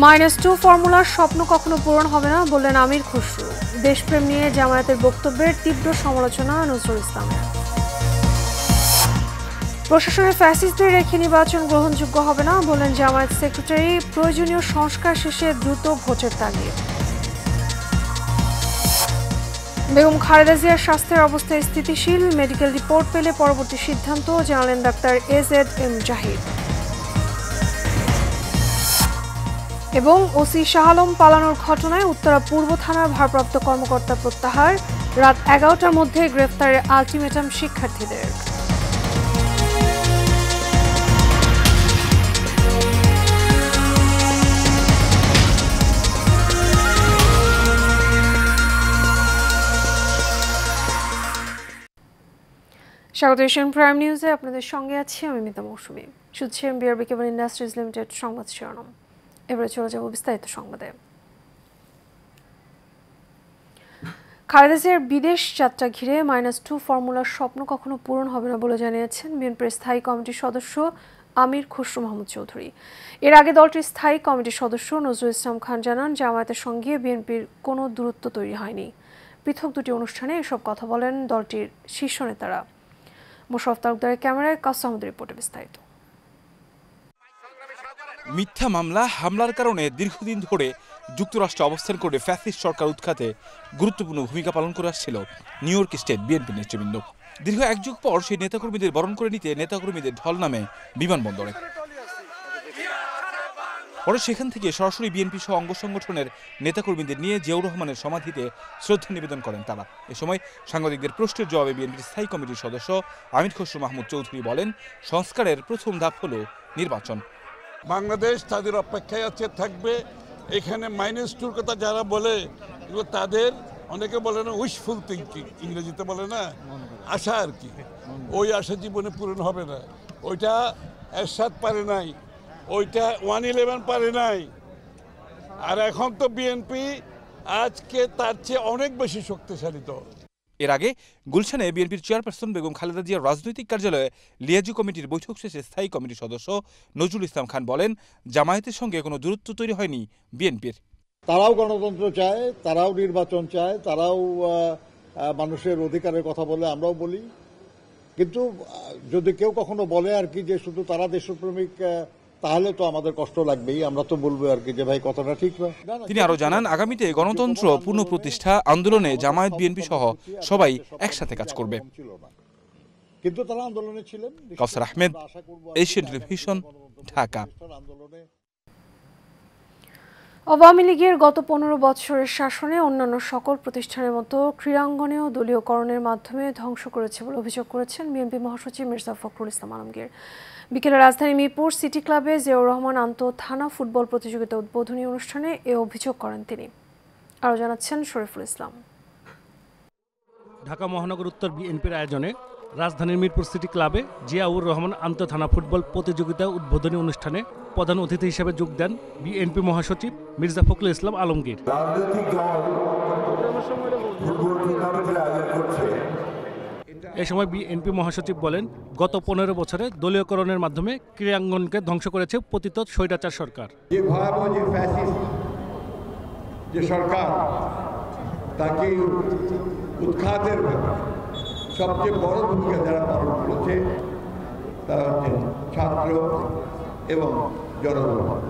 -2 ফর্মুলার স্বপ্ন কখনো পূরণ হবে না বললেন আমির খসরু। দেশপ্রেম নিয়ে জামায়াতের বক্তব্যের তীব্র সমালোচনা নজরুল ইসলামের। প্রশাসনের ফ্যাসিস্টদের রেখে নির্বাচন গ্রহণযোগ্য হবে না বললেন জামায়াত সেক্রেটারি। প্রয়োজনীয় সংস্কার শেষে দ্রুত ভোটের তাগিদ। বেগম খালেদা জিয়ার স্বাস্থ্যের অবস্থা স্থিতিশীল, মেডিকেল রিপোর্ট পেলে পরবর্তী সিদ্ধান্ত জানালেন ডাক্তার AZM জাহিদ। এবং ওসি শাহ আলম পালানোর ঘটনায় উত্তরা পূর্ব থানার ভারপ্রাপ্ত কর্মকর্তা প্রত্যাহার। রাত 11টার মধ্যে গ্রেফতারের আলটিমেটাম শিক্ষার্থীদের। স্বাগত এশিয়ান প্রাইম নিউজে, আপনাদের সঙ্গে আছি আমি মিতা মৌসুমী। শুনছেন বিআরবি কেবল ইন্ডাস্ট্রিজ লিমিটেড সংবাদ শিরোনাম। এবারে চলে যাব বিস্তারিত সংবাদে। খালেদা জিয়ার বিদেশ যাত্রা ঘিরে -2 ফর্মুলার স্বপ্ন কখনো পূরণ হবে না বলে জানিয়েছেন বিএনপির স্থায়ী কমিটির সদস্য আমির খসরু মাহমুদ চৌধুরী। এর আগে দলটির স্থায়ী কমিটির সদস্য নজরুল ইসলাম খান জানান, জামায়াতের সঙ্গে বিএনপির কোনো দূরত্ব তৈরি হয়নি। পৃথক দুটি অনুষ্ঠানে এসব কথা বলেন দলটির শীর্ষ নেতারা। মোশাররফ তালুকদারের ক্যামেরায় কাসামুদের রিপোর্টে বিস্তারিত। মিথ্যা মামলা হামলার কারণে দীর্ঘদিন ধরে যুক্তরাষ্ট্রে অবস্থান করে ফ্যাসিস্ট সরকার উৎখাতে গুরুত্বপূর্ণ ভূমিকা পালন করে আসছিল নিউ ইয়র্ক স্টেট বিএনপি নেতৃবৃন্দ। দীর্ঘ এক যুগ পর সেই নেতাকর্মীদের বরণ করে নিতে নেতাকর্মীদের ঢল নামে বিমানবন্দরে। পরে সেখান থেকে সরাসরি বিএনপি সহ অঙ্গ সংগঠনের নেতাকর্মীদের নিয়ে জিয়াউর রহমানের সমাধিতে শ্রদ্ধা নিবেদন করেন তারা। এ সময় সাংবাদিকদের প্রশ্নের জবাবে বিএনপির স্থায়ী কমিটির সদস্য আমির খসরু মাহমুদ চৌধুরী বলেন, সংস্কারের প্রথম ধাপ হলো নির্বাচন। বাংলাদেশ তাদের অপেক্ষায় আছে, থাকবে। এখানে -2 কথা যারা বলে তাদের অনেকে বলে না উইশফুল থিঙ্কিং, ইংরেজিতে বলে না, আশা আর কি। ওই আশা জীবনে পূরণ হবে না। ওইটা এরশাদ পারে নাই, ওইটা 111 পারে নাই। আর এখন তো বিএনপি আজকে তার চেয়ে অনেক বেশি শক্তিশালী দল। এর আগে গুলশানে বিএনপির চেয়ারপারসন বেগম খালেদা জিয়ার রাজনৈতিক কার্যালয়ে লিয়াজু কমিটির বৈঠক শেষে স্থায়ী কমিটির সদস্য নজরুল ইসলাম খান বলেন, জামায়াতের সঙ্গে কোনো দূরত্ব তৈরি হয়নি বিএনপির। তারাও গণতন্ত্র চায়, তারাও নির্বাচন চায়, তারাও মানুষের অধিকারের কথা বলে, আমরাও বলি। কিন্তু যদি কেউ কখনো বলে আর কি যে শুধু তারা দেশপ্রেমিক, তাহলে তো আমাদের কষ্ট লাগবেই। আমরা তো বলবো আর কি যে ভাই কথাটা ঠিক নয়। তিনি আরো জানান, আগামীতে গণতন্ত্র পুনঃপ্রতিষ্ঠা আন্দোলনে জামায়াত বিএনপি সহ সবাই একসাথে কাজ করবে। কিন্তু তারা আন্দোলনে ছিলেন। কাউসার আহমেদ, এশিয়ান টেলিভিশন, ঢাকা। আওয়ামী লীগের গত 15 বছরের শাসনে অন্যান্য সকল প্রতিষ্ঠানের মতো ক্রীড়াঙ্গনেও দলীয়করণের মাধ্যমে ধ্বংস করেছে বলে অভিযোগ করেছেন বিএনপি মহাসচিব মির্জা ফখরুল ইসলাম আলমগীর। বিকেলে রাজধানী মিরপুর সিটি ক্লাবে জিয়াউর রহমান আন্ত থানা ফুটবল প্রতিযোগিতা উদ্বোধনী অনুষ্ঠানে এ অভিযোগ করেন তিনি। আরও জানাচ্ছেন শরীফুল ইসলাম। ঢাকা মহানগর উত্তর বিএনপির আয়োজনে রাজধানীর মিরপুর সিটি ক্লাবে জিয়াউর রহমান আন্ত থানা ফুটবল প্রতিযোগিতা উদ্বোধনী অনুষ্ঠানে প্রধান অতিথি হিসেবে যোগ দেন বিএনপি মহাসচিব মির্জা ফখরুল ইসলাম আলমগীর। এ সময় বিএনপি মহাসচিব বলেন, গত 15 বছরে দলীয়করণের মাধ্যমে ক্রীড়াঙ্গনকে ধ্বংস করেছে পতিত স্বৈরাচার সরকার। যে ভয়াবহ যে ফ্যাসিস্ট যে সরকার, তাকে উৎখাতের সবচেয়ে বড় ভূমিকা যারা পালন করেছে তারা হচ্ছে ছাত্র এবং জনগণ।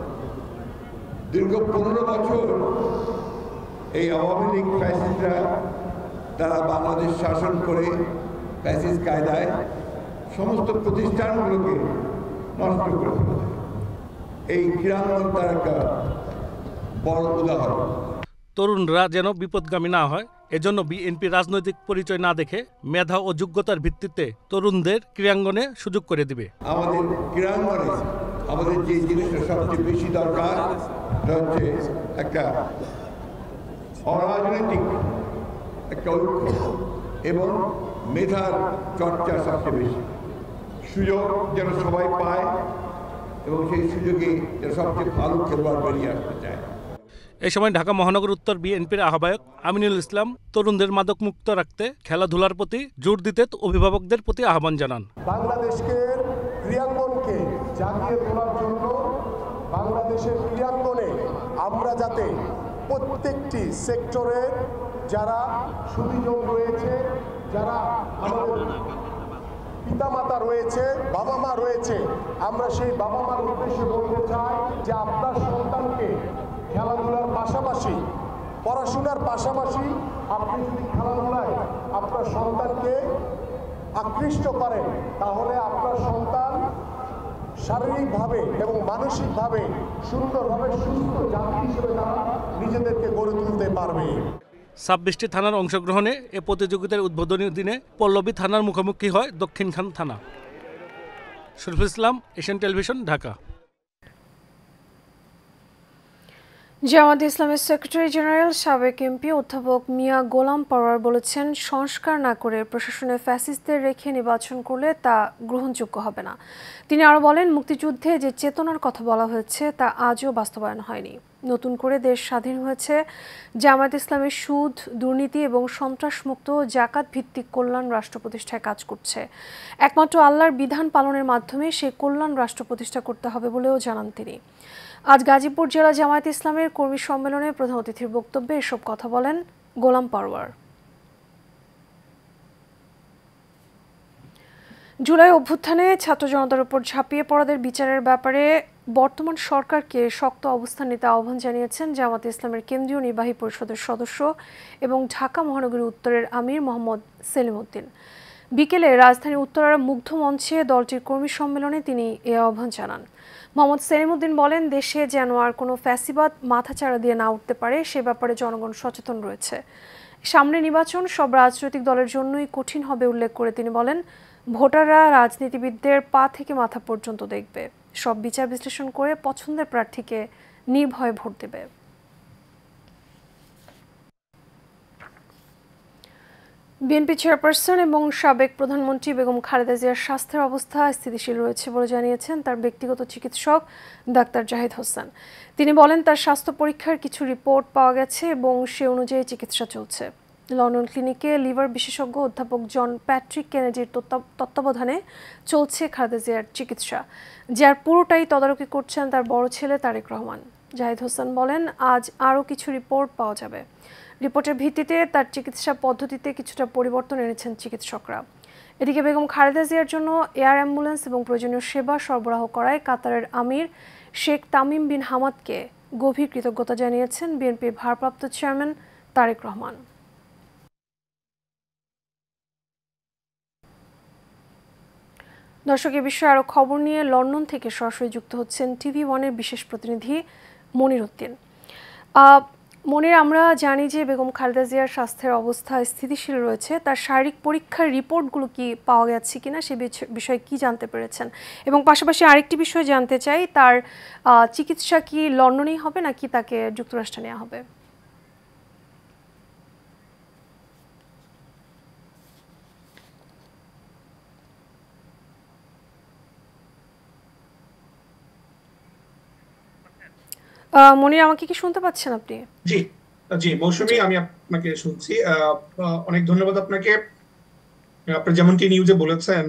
দীর্ঘ 15 বছর এই আওয়ামী লীগ ফ্যাসিস্টরা তারা বাংলাদেশ শাসন করে ফ্যাসিস্ট কায়দায় সমস্ত প্রতিষ্ঠানগুলোকে নষ্ট করে ফেলেছে। এই ক্রীড়াঙ্গন তার একটা বড় উদাহরণ। তরুণরা যেন বিপদগামী না হয়, এজন্য বিএনপি রাজনৈতিক পরিচয় না দেখে মেধা ও যোগ্যতার ভিত্তিতে তরুণদের ক্রীড়াঙ্গনে সুযোগ করে দিবে। আমাদের ক্রীড়াঙ্গনে আমাদের যে জিনিসটা সবচেয়ে বেশি দরকার তা হচ্ছে একটা অরাজনৈতিক একটা ঐক্য এবং মেধার চর্চা সবচেয়ে বেশি। সুযোগ যেন সবাই পায় এবং সেই সুযোগে যেন সবচেয়ে ভালো খেলোয়াড় বেরিয়ে আসতে চায়। এই সময় ঢাকা মহানগর উত্তর বিএনপির আহ্বায়ক আমিনুল ইসলাম তরুণদের মাদক মুক্ত রাখতে খেলাধুলার প্রতি জোর দিতে অভিভাবকদের প্রতি আহ্বান জানান। বাংলাদেশকে ক্রীড়াঙ্গনকে জাগিয়ে তোলার জন্য বাংলাদেশের ক্রীড়াঙ্গনে আমরা যাতে প্রত্যেকটি সেক্টরের যারা সুবিধা রয়েছে, যারা আমাদের পিতামাতা রয়েছে, বাবা মা রয়েছে, আমরা সেই বাবা মার উদ্দেশ্যে বলতে চাই যে আপনার সন্তানকে খেলাধুলার পাশাপাশি, পড়াশোনার পাশাপাশি আপনি যদি খেলাধুলায় আপনার সন্তানকে আকৃষ্ট করেন, তাহলে আপনার সন্তান শারীরিকভাবে এবং মানসিকভাবে সুন্দরভাবে সুস্থ জাতি হিসেবে তারা নিজেদেরকে গড়ে তুলতে পারবে। 26টি থানার অংশগ্রহণে এ প্রতিযোগিতার উদ্বোধনী দিনে পল্লবী থানার মুখোমুখি হয় দক্ষিণখান থানা। Shariful Islam, Asian television, Dhaka. জামায়াতে ইসলামের সেক্রেটারি জেনারেল সাবেক এমপি অধ্যাপক মিয়া গোলাম পরোয়ার বলেছেন, সংস্কার না করে প্রশাসনে ফ্যাসিস্টদের রেখে নির্বাচন করলে তা গ্রহণযোগ্য হবে না। তিনি আরও বলেন, মুক্তিযুদ্ধে যে চেতনার কথা বলা হয়েছে তা আজও বাস্তবায়ন হয়নি। নতুন করে দেশ স্বাধীন হয়েছে। জামায়াতে ইসলামের সুদ, দুর্নীতি এবং সন্ত্রাসমুক্ত জাকাত ভিত্তিক কল্যাণ রাষ্ট্র প্রতিষ্ঠায় কাজ করছে। একমাত্র আল্লাহর বিধান পালনের মাধ্যমে সেই কল্যাণ রাষ্ট্র প্রতিষ্ঠা করতে হবে বলেও জানান তিনি। আজ গাজীপুর জেলা জামায়াতে ইসলামের কর্মী সম্মেলনে প্রধান অতিথির বক্তব্যে এসব কথা বলেন গোলাম পরোয়ার। জুলাই অভ্যুত্থানে ছাত্র জনতার উপর ঝাঁপিয়ে পড়াদের বিচারের ব্যাপারে বর্তমান সরকারকে শক্ত অবস্থান নিতে আহ্বান জানিয়েছেন জামায়াতে ইসলামের কেন্দ্রীয় নির্বাহী পরিষদের সদস্য এবং ঢাকা মহানগরী উত্তরের আমির মোহাম্মদ সেলিম উদ্দিন। বিকেলে রাজধানীর উত্তরার মুগ্ধ মঞ্চে দলটির কর্মী সম্মেলনে তিনি এ আহ্বান জানান। মোহাম্মদ সেলিম উদ্দিন বলেন, দেশে যেন আর কোনো ফ্যাসিবাদ মাথাচাড়া দিয়ে না উঠতে পারে সে ব্যাপারে জনগণ সচেতন রয়েছে। সামনে নির্বাচন সব রাজনৈতিক দলের জন্যই কঠিন হবে উল্লেখ করে তিনি বলেন, ভোটাররা রাজনীতিবিদদের পা থেকে মাথা পর্যন্ত দেখবে, সব বিচার বিশ্লেষণ করে পছন্দের প্রার্থীকে নির্ভয়ে ভোট দেবে। বিএনপি চেয়ারপারসন এবং সাবেক প্রধানমন্ত্রী বেগম খালেদা জিয়ার স্বাস্থ্যের অবস্থা স্থিতিশীল রয়েছে বলে জানিয়েছেন তার ব্যক্তিগত চিকিৎসক ডাক্তার জাহিদ হোসেন। তিনি বলেন, তার স্বাস্থ্য পরীক্ষার কিছু রিপোর্ট পাওয়া গেছে এবং সে অনুযায়ী চিকিৎসা চলছে। লন্ডন ক্লিনিকে লিভার বিশেষজ্ঞ অধ্যাপক জন প্যাট্রিক কেনেডির তত্ত্বাবধানে চলছে খালেদা জিয়ার চিকিৎসা, যার পুরোটাই তদারকি করছেন তার বড় ছেলে তারেক রহমান। জাহিদ হোসেন বলেন, আজ আরও কিছু রিপোর্ট পাওয়া যাবে। রিপোর্টের ভিত্তিতে তার চিকিৎসা পদ্ধতিতে কিছুটা পরিবর্তন এনেছেন চিকিৎসকরা। এদিকে বেগম খালেদা জিয়ার জন্য এয়ার অ্যাম্বুলেন্স এবং প্রয়োজনীয় সেবা সরবরাহ করায় কাতারের আমির শেখ তামিম বিন হামাদকে গভীর কৃতজ্ঞতা জানিয়েছেন বিএনপির ভারপ্রাপ্ত চেয়ারম্যান তারেক রহমান। দর্শক, এ বিষয়ে আরও খবর নিয়ে লন্ডন থেকে সরাসরি যুক্ত হচ্ছেন TV1-এর বিশেষ প্রতিনিধি মনির উদ্দিন। মনির, আমরা জানি যে বেগম খালেদা জিয়ার স্বাস্থ্যের অবস্থা স্থিতিশীল রয়েছে, তার শারীরিক পরীক্ষার রিপোর্টগুলো কি পাওয়া গেছে কিনা সে বিষয়ে কি জানতে পেরেছেন? এবং পাশাপাশি আরেকটি বিষয় জানতে চাই, তার চিকিৎসা কি লন্ডনেই হবে নাকি তাকে যুক্তরাষ্ট্রে নেওয়া হবে? মনির, আমাকে কি শুনতে পাচ্ছেন আপনি? জি জি মৌসুমী, আমি আপনাকে শুনছি। অনেক ধন্যবাদ আপনাকে। আপনি যেমনটি নিউজে বলেছেন,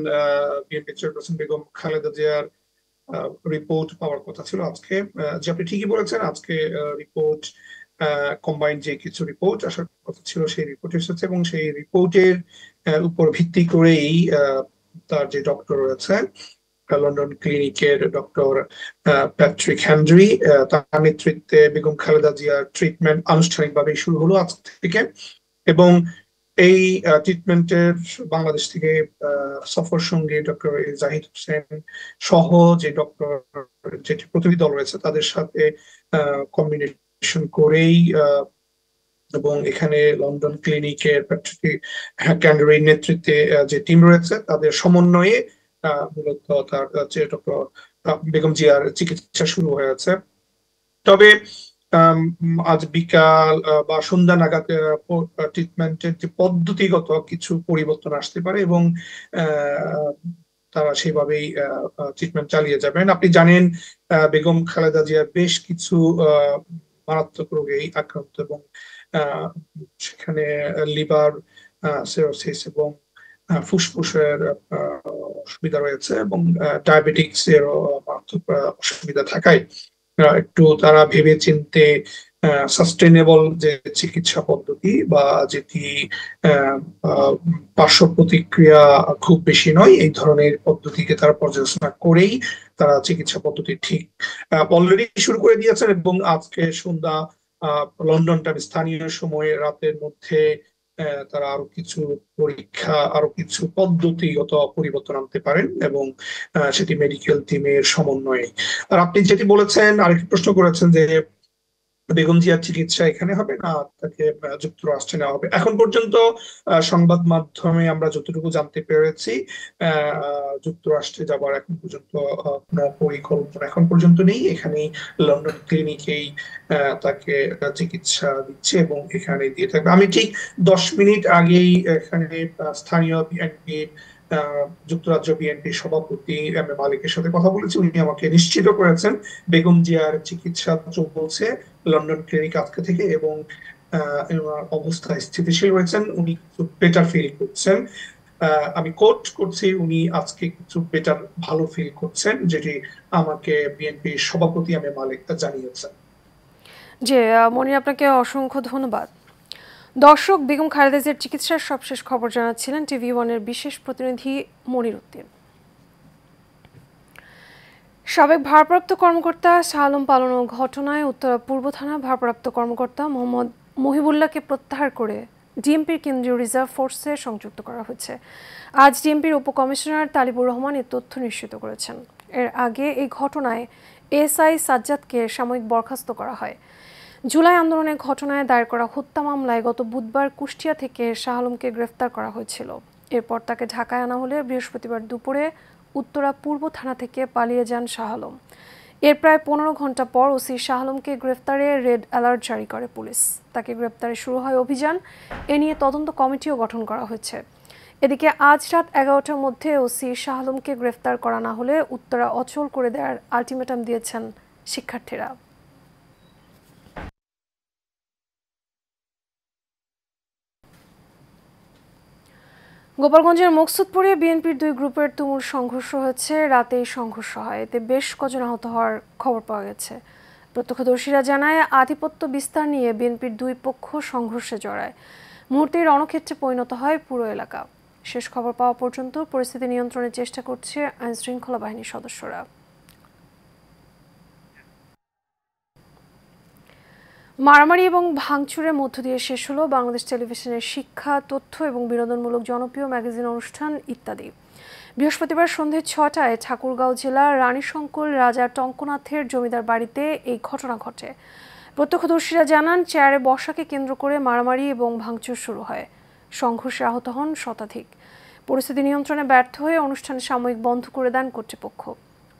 বিএনপি চেয়ারপারসন বেগম খালেদা জিয়ার রিপোর্ট পাওয়ার কথা ছিল আজকে। যে আপনি ঠিকই বলেছেন, আজকে রিপোর্ট কম্বাইন্ড যে কিছু রিপোর্ট আসার কথা ছিল সেই রিপোর্ট এসেছে এবং সেই রিপোর্টের উপর ভিত্তি করেই তার যে ডক্টর রয়েছে লন্ডন ক্লিনিকের ডক্টর প্যাট্রিক হেনরি, তার নেতৃত্বে বেগম খালেদা জিয়ার ট্রিটমেন্ট আনুষ্ঠানিকভাবে শুরু হলো আজ থেকে। এবং এই ট্রিটমেন্টের বাংলাদেশ থেকে সফর সঙ্গে ডক্টর জাহিদ হোসেন সহ যে ডক্টর যেটি প্রতিনিধি দল রয়েছে তাদের সাথে কম্বিনেশন করেই এবং এখানে লন্ডন ক্লিনিকের প্যাট্রিক হেনরির নেতৃত্বে যে টিম রয়েছে তাদের সমন্বয়ে মূলত তার ডক্টর বেগম জিয়ার চিকিৎসা শুরু হয়েছে। তবে আজ বিকাল বা সন্ধ্যা নাগাদ ট্রিটমেন্টের যে পদ্ধতিগত কিছু পরিবর্তন আসতে পারে এবং তারা সেভাবেই ট্রিটমেন্ট চালিয়ে যাবেন। আপনি জানেন, বেগম খালেদা জিয়ার বেশ কিছু মারাত্মক রোগেই আক্রান্ত এবং সেখানে লিভার সিরোসিস এবং ফুসফুসের অসুবিধা রয়েছে এবং ডায়াবেটিক্স এরও মারাত্মক অসুবিধা থাকায় একটু তারা ভেবে চিন্তে সাস্টেনেবল যে চিকিৎসা পদ্ধতি বা যেটি পার্শ্ব প্রতিক্রিয়া খুব বেশি নয় এই ধরনের পদ্ধতিকে তারা পর্যালোচনা করেই তারা চিকিৎসা পদ্ধতি ঠিক অলরেডি শুরু করে দিয়েছেন এবং আজকে সন্ধ্যা লন্ডন টাইম স্থানীয় সময়ে রাতের মধ্যে তারা আরো কিছু পরীক্ষা আরো কিছু পদ্ধতিগত পরিবর্তন আনতে পারেন এবং সেটি মেডিকেল টিমের সমন্বয়ে। আর আপনি যেটি বলেছেন আরেকটি প্রশ্ন করেছেন যে বেগম জিয়ার চিকিৎসা এখানে হবে না তাকে যুক্তরাষ্ট্রে নেওয়া হবে, এখন পর্যন্ত সংবাদ মাধ্যমে আমরা যতটুকু জানতে পেরেছি যুক্তরাষ্ট্রে যাবার এখন পর্যন্ত কোনো পরিকল্পনা এখন পর্যন্ত নেই। এখানে লন্ডন ক্লিনিকেই তাকে চিকিৎসা দিচ্ছে এবং এখানে দিয়ে থাকবে। আমি ঠিক 10 মিনিট আগেই এখানে স্থানীয় বিএনপি যুক্তরাজ্য বিএনপির সভাপতি এম এ মালিকের সাথে কথা বলেছি, উনি আমাকে নিশ্চিত করেছেন বেগম জিয়ার চিকিৎসা চলছে লন্ডন ক্লিনিক আজকে থেকে এবং অবস্থা স্থিতিশীল রয়েছেন, উনি কিছু বেটার ফিল করছেন। আমি কোট করছি, উনি আজকে কিছু বেটার ভালো ফিল করছেন, যেটি আমাকে বিএনপির সভাপতি এম এ মালিক জানিয়েছেন। জি মনির, আপনাকে অসংখ্য ধন্যবাদ। দর্শক, বেগম খালেদা জিয়ার চিকিৎসার সবশেষ খবর জানাচ্ছিলেন TV1-এর বিশেষ প্রতিনিধি মনির উদ্দিন। সাবেক ভারপ্রাপ্ত কর্মকর্তা শাহ আলম পালানোর ঘটনায় উত্তরা পূর্ব থানা ভারপ্রাপ্ত কর্মকর্তা মোহাম্মদ মহিবুল্লাহকে প্রত্যাহার করে ডিএমপির কেন্দ্রীয় রিজার্ভ ফোর্সে সংযুক্ত করা হয়েছে। আজ ডিএমপির উপকমিশনার তালিবুর রহমান এই তথ্য নিশ্চিত করেছেন। এর আগে এই ঘটনায় এসআই সাজ্জাদকে সাময়িক বরখাস্ত করা হয়। জুলাই আন্দোলনের ঘটনায় দায়ের করা হত্যা মামলায় গত বুধবার কুষ্টিয়া থেকে শাহ আলমকে গ্রেফতার করা হয়েছিল। এরপর তাকে ঢাকায় আনা হলে বৃহস্পতিবার দুপুরে উত্তরা পূর্ব থানা থেকে পালিয়ে যান শাহ আলম। এর প্রায় 15 ঘন্টা পর ওসি শাহ আলমকে গ্রেফতারে রেড অ্যালার্ট জারি করে পুলিশ। তাকে গ্রেফতারে শুরু হয় অভিযান, এ নিয়ে তদন্ত কমিটিও গঠন করা হয়েছে। এদিকে আজ রাত 11টার মধ্যে ওসি শাহ আলমকে গ্রেফতার করা না হলে উত্তরা অচল করে দেওয়ার আলটিমেটাম দিয়েছেন শিক্ষার্থীরা। গোপালগঞ্জের মকসুদপুরে বিএনপির 2 গ্রুপের তুমুল সংঘর্ষ হয়েছে। রাতেই সংঘর্ষ হয়, এতে বেশ কজন আহত হওয়ার খবর পাওয়া গেছে। প্রত্যক্ষদর্শীরা জানায় আধিপত্য বিস্তার নিয়ে বিএনপির 2 পক্ষ সংঘর্ষে জড়ায়। মুহূর্তেই রণক্ষেত্রে পরিণত হয় পুরো এলাকা। শেষ খবর পাওয়া পর্যন্ত পরিস্থিতি নিয়ন্ত্রণের চেষ্টা করছে আইন শৃঙ্খলা বাহিনীর সদস্যরা। মারামারি এবং ভাঙচুরের মধ্য দিয়ে শেষ হলো বাংলাদেশ টেলিভিশনের শিক্ষা, তথ্য এবং বিনোদনমূলক জনপ্রিয় ম্যাগাজিন অনুষ্ঠান ইত্যাদি। বৃহস্পতিবার সন্ধ্যে 6টায় ঠাকুরগাঁও জেলার রানীশঙ্কল রাজা টঙ্কনাথের জমিদার বাড়িতে এই ঘটনা ঘটে। প্রত্যক্ষদর্শীরা জানান চেয়ারে বসাকে কেন্দ্র করে মারামারি এবং ভাঙচুর শুরু হয়। সংঘর্ষে আহত হন শতাধিক। পরিস্থিতি নিয়ন্ত্রণে ব্যর্থ হয়ে অনুষ্ঠান সাময়িক বন্ধ করে দেন কর্তৃপক্ষ।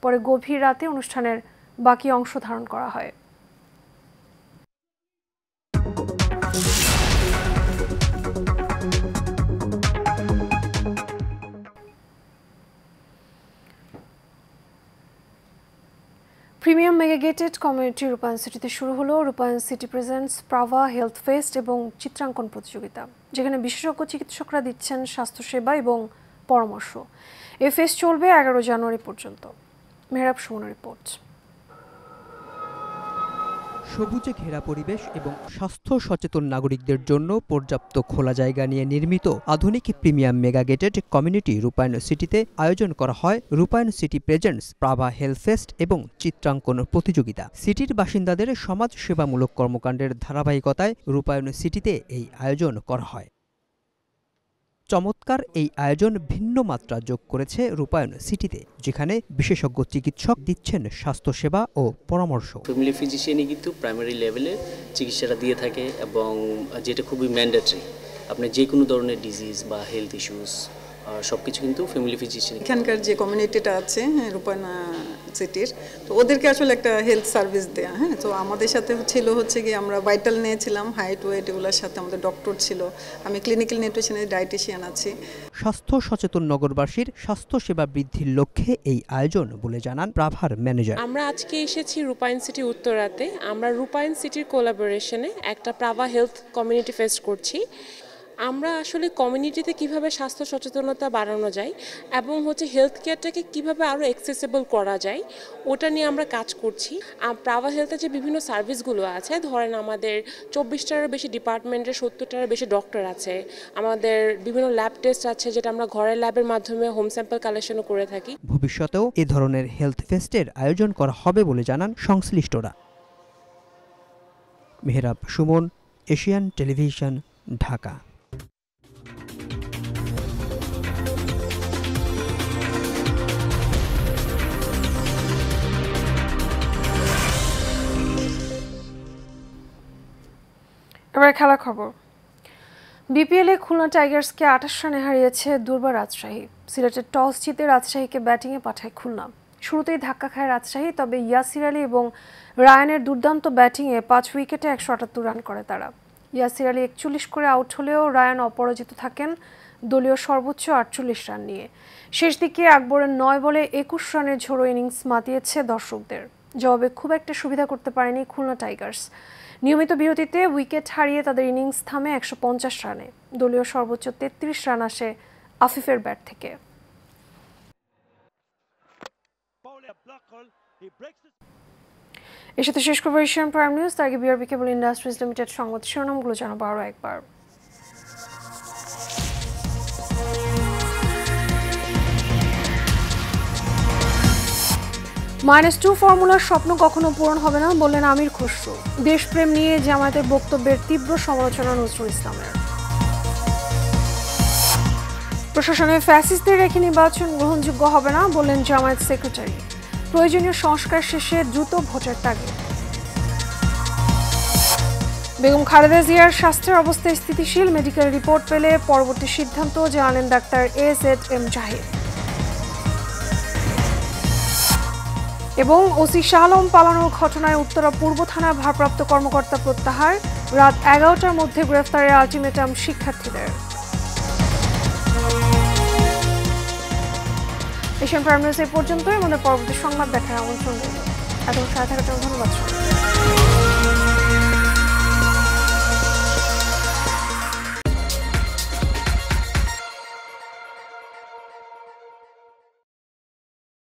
পরে গভীর রাতে অনুষ্ঠানের বাকি অংশ ধারণ করা হয়। প্রিমিয়াম মেগাগেটেড কমিউনিটি রূপায়ণ সিটিতে শুরু হলো রূপায়ণ city presents Praava health fest এবং চিত্রাঙ্কন প্রতিযোগিতা, যেখানে বিশেষজ্ঞ চিকিৎসকরা দিচ্ছেন স্বাস্থ্যসেবা এবং পরামর্শ। এই ফেস্ট চলবে 11 জানুয়ারি পর্যন্ত। মেহরাব সুমনের রিপোর্ট। সবুজে ঘেরা পরিবেশ এবং স্বাস্থ্য সচেতন নাগরিকদের জন্য পর্যাপ্ত খোলা জায়গা নিয়ে নির্মিত আধুনিক প্রিমিয়াম মেগাগেটেড কমিউনিটি রূপায়ণ সিটিতে আয়োজন করা হয় রূপায়ণ city presents Praava health fest এবং চিত্রাঙ্কন প্রতিযোগিতা। সিটির বাসিন্দাদের সমাজ সেবামূলক কর্মকাণ্ডের ধারাবাহিকতায় রূপায়ণ সিটিতে এই আয়োজন করা হয়। চমৎকার এই আয়োজন ভিন্ন মাত্রা যোগ করেছে রূপায়ণ সিটিতে, যেখানে বিশেষজ্ঞ চিকিৎসক দিচ্ছেন স্বাস্থ্যসেবা ও পরামর্শ। ফ্যামিলি ফিজিশিয়ানই কিন্তু প্রাইমারি লেভেলে চিকিৎসাটা দিয়ে থাকে এবং যেটা খুবই ম্যান্ডেটরি। আপনি যে কোনো ধরনের ডিজিজ বা হেলথ ইস্যুস সবকিছু কিন্তু ফ্যামিলি ফিজিশিয়ান। এখানকার যে কমিউনিটিটা আছে রূপায়ণ সিটির, তো ওদেরকে আসলে একটা হেলথ সার্ভিস দেয়া। তো আমাদের সাথে হচ্ছে কি আমরা ভাইটাল নিয়েছিলাম, হাইট ওয়েট এগুলোর সাথে আমাদের ডক্টর ছিল, আমি ক্লিনিক্যাল নিউট্রিশনের ডায়েটিশিয়ান আছি। স্বাস্থ্য সচেতন নগরবাসীর স্বাস্থ্যসেবা বৃদ্ধির লক্ষ্যে এই আয়োজন বলে জানান প্রাভার ম্যানেজার। আমরা আজকে এসেছি রূপায়ণ সিটি উত্তরাতে। আমরা রূপায়ণ সিটির কোলাবোরেশনে একটা প্রাভা হেলথ কমিউনিটি ফেস্ট করছি। আমরা আসলে কমিউনিটিতে কিভাবে স্বাস্থ্য সচেতনতা বাড়ানো যায় এবং হেলথ কেয়ারটাকে কিভাবে আরও অ্যাক্সেসিবল করা যায় ওটা নিয়ে আমরা কাজ করছি। প্রাভা হেলথে যে বিভিন্ন সার্ভিসগুলো আছে, ধরেন আমাদের 24টারও বেশি ডিপার্টমেন্টের 70টারও বেশি ডক্টর আছে, আমাদের বিভিন্ন ল্যাব টেস্ট আছে যেটা আমরা ঘরের ল্যাবের মাধ্যমে হোম স্যাম্পল কালেকশনও করে থাকি। ভবিষ্যতেও এ ধরনের হেলথ ফেস্টের আয়োজন করা হবে বলে জানান সংশ্লিষ্টরা। Mehrab Suman, Asian television, Dhaka. এবার খেলা খবর। বিপিএলে খুলনা টাইগার্সকে 28 রানে হারিয়েছে দুর্বার রাজশাহী। সিলেটের টস জিতে রাজশাহীকে ব্যাটিংয়ে পাঠায় খুলনা। শুরুতেই ধাক্কা খায় রাজশাহী, তবে ইয়াসির আলী এবং রায়ানের দুর্দান্ত ব্যাটিংয়ে 5 উইকেটে 178 রান করে তারা। ইয়াসির আলী 41 করে আউট হলেও রায়ান অপরাজিত থাকেন দলীয় সর্বোচ্চ 48 রান নিয়ে। শেষ দিকে আকবরের 9 বলে 21 রানের ঝোড়ো ইনিংস মাতিয়েছে দর্শকদের। জবাবে খুব একটা সুবিধা করতে পারেনি খুলনা টাইগার্স। নিয়মিত বিরতিতে উইকেট হারিয়ে তাদের ইনিংস থামে 150 রানে। দলীয় সর্বোচ্চ 33 রান আসে আফিফের ব্যাট থেকে। এর সাথে শেষ করবো এশিয়ান প্রাইম নিউজ। তার আগে বিআরবি কেবল ইন্ডাস্ট্রিজ লিমিটেড সংবাদ শিরোনামগুলো জানাবো আরও একবার। -2 ফর্মুলার স্বপ্ন কখনো পূরণ হবে না বললেন আমির খসরু। দেশপ্রেম নিয়ে জামায়াতের বক্তব্যের তীব্র সমালোচনা নজরুল ইসলামের। প্রশাসনে ফ্যাসিস্টদের রেখে নির্বাচন গ্রহণযোগ্য হবে না বললেন জামায়াত সেক্রেটারি। প্রয়োজনীয় সংস্কার শেষে দ্রুত ভোটের তাগিদ। বেগম খালেদা জিয়ার স্বাস্থ্যের অবস্থা স্থিতিশীল, মেডিকেল রিপোর্ট পেলে পরবর্তী সিদ্ধান্ত জানালেন ডাক্তার AZM জাহিদ। এবং ওসি শাহ আলম পালানোর ঘটনায় উত্তরা পূর্ব থানার ভারপ্রাপ্ত কর্মকর্তা প্রত্যাহার। রাত 11টার মধ্যে গ্রেফতারের আলটিমেটাম শিক্ষার্থীদের। এশিয়ান প্রাইম নিউজ এই পর্যন্তই। আমাদের পরবর্তী সংবাদ দেখার আমন্ত্রণ রইল। এতক্ষণ সাথে থাকার জন্য ধন্যবাদ।